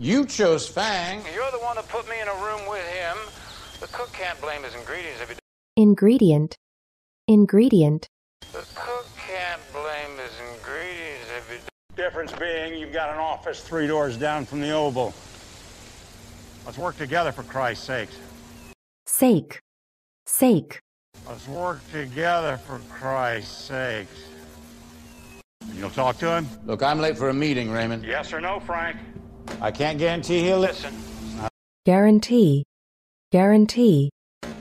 You chose Fang. You're the one that put me in a room with him. The cook can't blame his ingredients if he... Ingredient. Ingredient. The cook can't blame his ingredients if he... Difference being, you've got an office 3 doors down from the Oval. Let's work together, for Christ's sakes. Sake. Sake. Let's work together, for Christ's sakes. You'll talk to him? Look, I'm late for a meeting, Raymond. Yes or no, Frank? I can't guarantee he'll listen. Guarantee. Guarantee.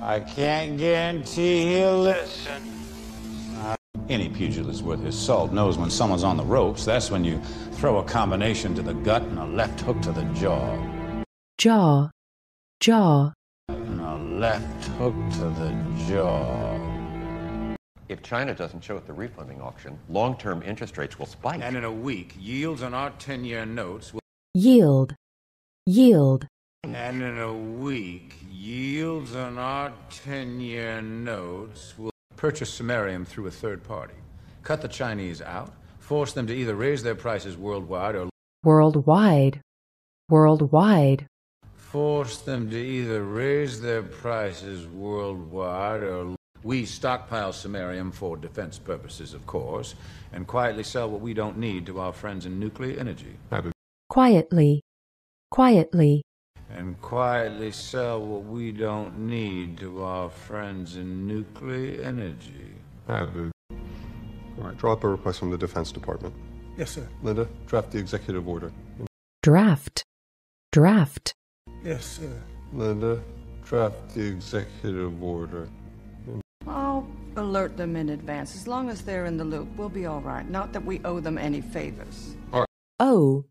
I can't guarantee he'll listen. Any pugilist worth his salt knows when someone's on the ropes, that's when you throw a combination to the gut and a left hook to the jaw. Jaw. Jaw. And a left hook to the jaw. If China doesn't show at the refunding auction, long-term interest rates will spike. And in a week, yields on our 10-year notes will... Yield. Yield. And in a week, yields on our 10-year notes will... Purchase samarium through a third party. Cut the Chinese out. Force them to either raise their prices worldwide or... Worldwide. Worldwide. Force them to either raise their prices worldwide or... We stockpile samarium for defense purposes, of course, and quietly sell what we don't need to our friends in nuclear energy. Quietly. Quietly. And quietly sell what we don't need to our friends in nuclear energy. All right, draw up a request from the Defense Department. Yes, sir. Linda, draft the executive order. Draft. Draft. Yes, sir. Linda, draft the executive order. I'll alert them in advance. As long as they're in the loop, we'll be all right. Not that we owe them any favors. Oh.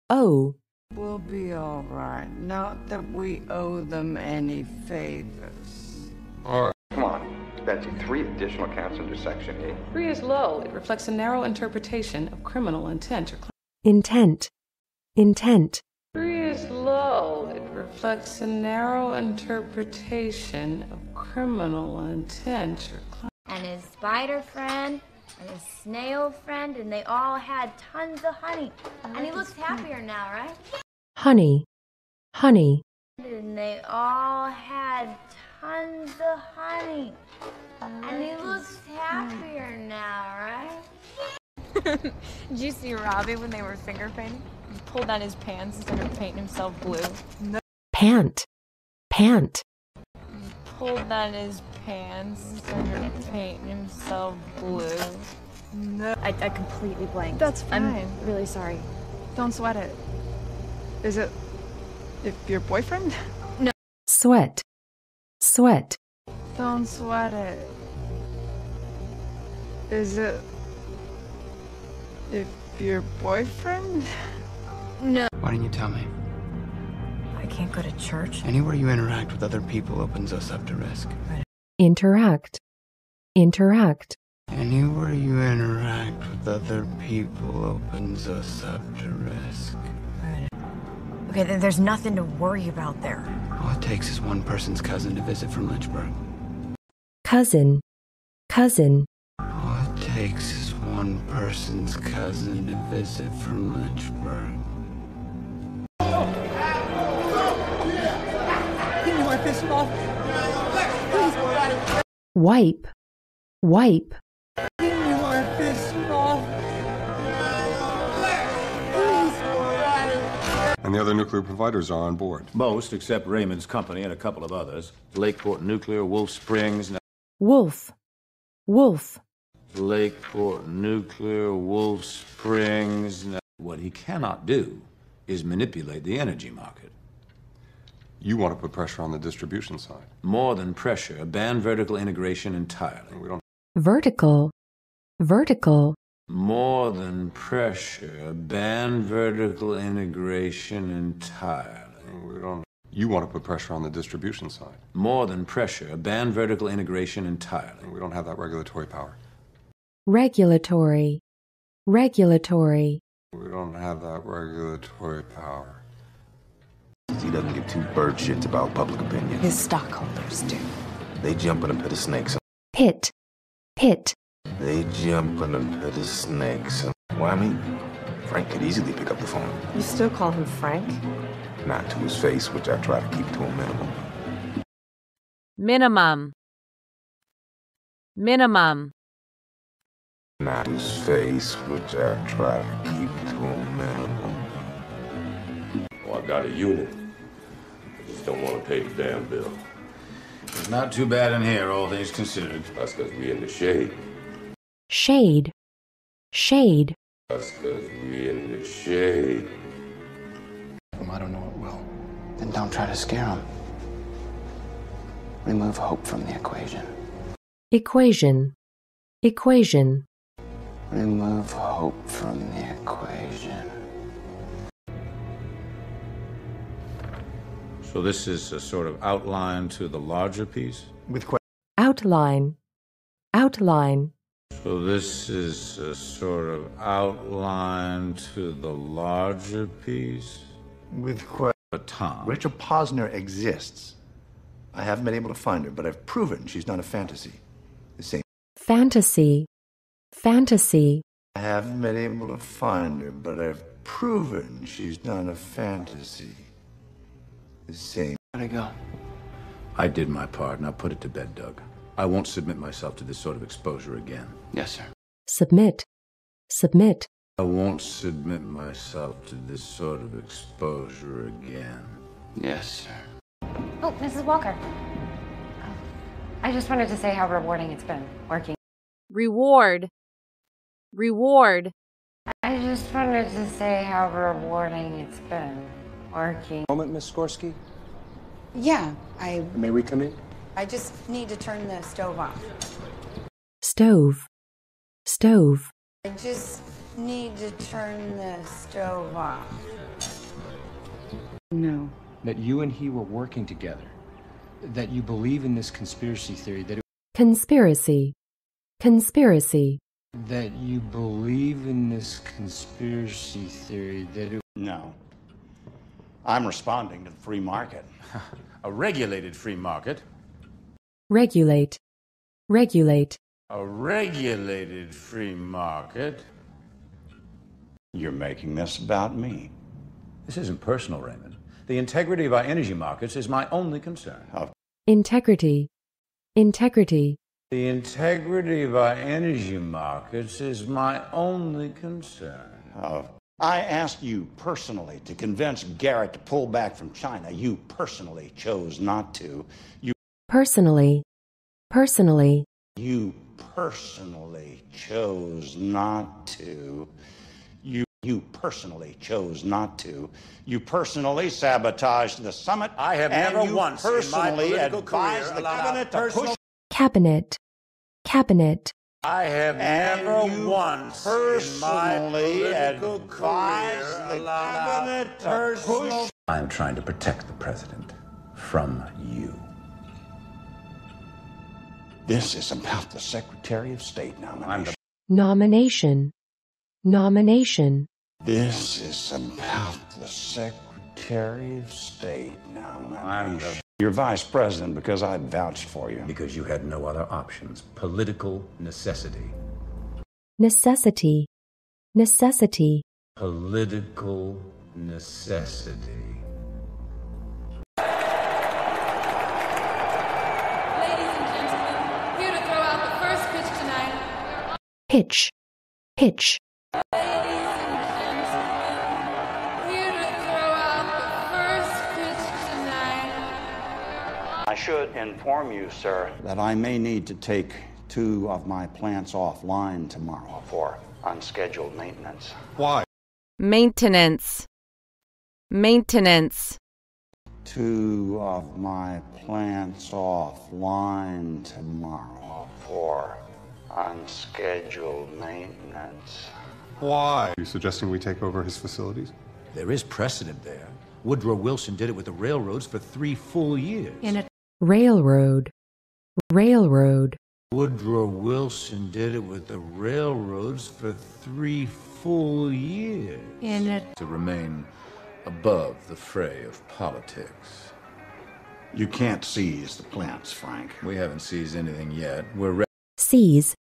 Oh. We'll be all right. Not that we owe them any favors. All right. Come on, Betsy, 3 additional counts under Section 8. 3 is low. It reflects a narrow interpretation of criminal intent or Intent. Intent. 3 is low. It reflects a narrow interpretation of criminal intent or and his spider friend and his snail friend, and they all had tons of honey. And he looks happier now, right? Honey. Honey. And they all had tons of honey. And he looks happier now, right? Did you see Robbie when they were finger painting? He pulled down his pants and started painting himself blue. No. Pant. Pant. He pulled down his pants and started painting himself blue. No. I completely blanked. That's fine. I'm really sorry. Don't sweat it. Is it your boyfriend? No. Sweat. Sweat. Don't sweat it. Is it your boyfriend? No. Why didn't you tell me? I can't go to church. Anywhere you interact with other people opens us up to risk. Interact. Interact. Anywhere you interact with other people opens us up to risk. Okay, then there's nothing to worry about there. All it takes is one person's cousin to visit from Lynchburg. Cousin. Cousin. All it takes is one person's cousin to visit from Lynchburg. Can you wipe this off? Please. Wipe. Wipe. Can you wipe this off? And the other nuclear providers are on board. Most, except Raymond's company and a couple of others. Lakeport Nuclear, Wolf Springs... Wolf. Wolf. Lakeport Nuclear, Wolf Springs... What he cannot do is manipulate the energy market. You want to put pressure on the distribution side. More than pressure, ban vertical integration entirely. We don't... Vertical. Vertical. More than pressure, ban vertical integration entirely. We don't... You want to put pressure on the distribution side. More than pressure, ban vertical integration entirely. We don't have that regulatory power. Regulatory. Regulatory. We don't have that regulatory power. He doesn't give 2 bird shits about public opinion. His stockholders do. They jump in a pit of snakes. Pit. Pit. They jump in a pit of snakes. Why me? Frank could easily pick up the phone. You still call him Frank? Not to his face, which I try to keep to a minimum. Minimum. Minimum. Not to his face, which I try to keep to a minimum. Oh, I got a unit. I just don't want to pay the damn bill. It's not too bad in here, all things considered. That's because we in the shade. Shade. Shade. That's because we in the shade. I don't know it will. Then don't try to scare him. Remove hope from the equation. Equation. Equation. Remove hope from the equation. So this is a sort of outline to the larger piece? Outline. Outline. So this is a sort of outline to the larger piece? But Tom. Rachel Posner exists. I haven't been able to find her, but I've proven she's not a fantasy. The same. Fantasy. Fantasy. I haven't been able to find her, but I've proven she's not a fantasy. The same. Gotta go. I did my part. Now put it to bed, Doug. I won't submit myself to this sort of exposure again. Yes, sir. Submit. Submit. I won't submit myself to this sort of exposure again. Yes, sir. Oh, Mrs. Walker. I just wanted to say how rewarding it's been working. Reward. Reward. I just wanted to say how rewarding it's been working. Moment, Miss Skorsky. Yeah, May we come in? I just need to turn the stove off. Stove. Stove. I just need to turn the stove off. No. That you and he were working together. That you believe in this conspiracy theory. Conspiracy. Conspiracy. That you believe in this conspiracy theory that No. I'm responding to the free market. A regulated free market? Regulate. Regulate. A regulated free market? You're making this about me. This isn't personal, Raymond. The integrity of our energy markets is my only concern. Integrity. Integrity. The integrity of our energy markets is my only concern. I asked you personally to convince Garrett to pull back from China. You personally chose not to. Personally. Personally. You personally chose not to. You personally chose not to. You personally sabotaged the summit. I have never once in my personally political advised career the allowed cabinet to push. Cabinet. Cabinet. I have never once personally in my political advised career the allowed cabinet to push. I'm trying to protect the president from you. This is about the Secretary of State nomination. Nomination. Nomination. This is about the Secretary of State nomination. You're vice president because I vouched for you. Because you had no other options. Political necessity. Necessity. Necessity. Political necessity. Pitch. Pitch. I should inform you, sir, that I may need to take 2 of my plants offline tomorrow for unscheduled maintenance. Why? Maintenance. Maintenance. 2 of my plants offline tomorrow for unscheduled maintenance. Why? Are you suggesting we take over his facilities? There is precedent there. Woodrow Wilson did it with the railroads for 3 full years. Railroad. Railroad. Woodrow Wilson did it with the railroads for 3 full years. To remain above the fray of politics. You can't seize the plants, Frank. We haven't seized anything yet. We're ready. Seize.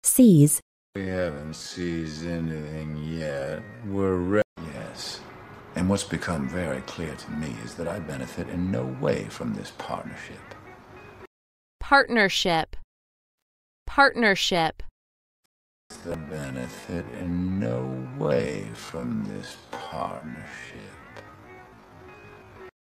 Seize. We haven't seized anything yet. We're ready. Yes. And what's become very clear to me is that I benefit in no way from this partnership. Partnership. Partnership. The benefit in no way from this partnership.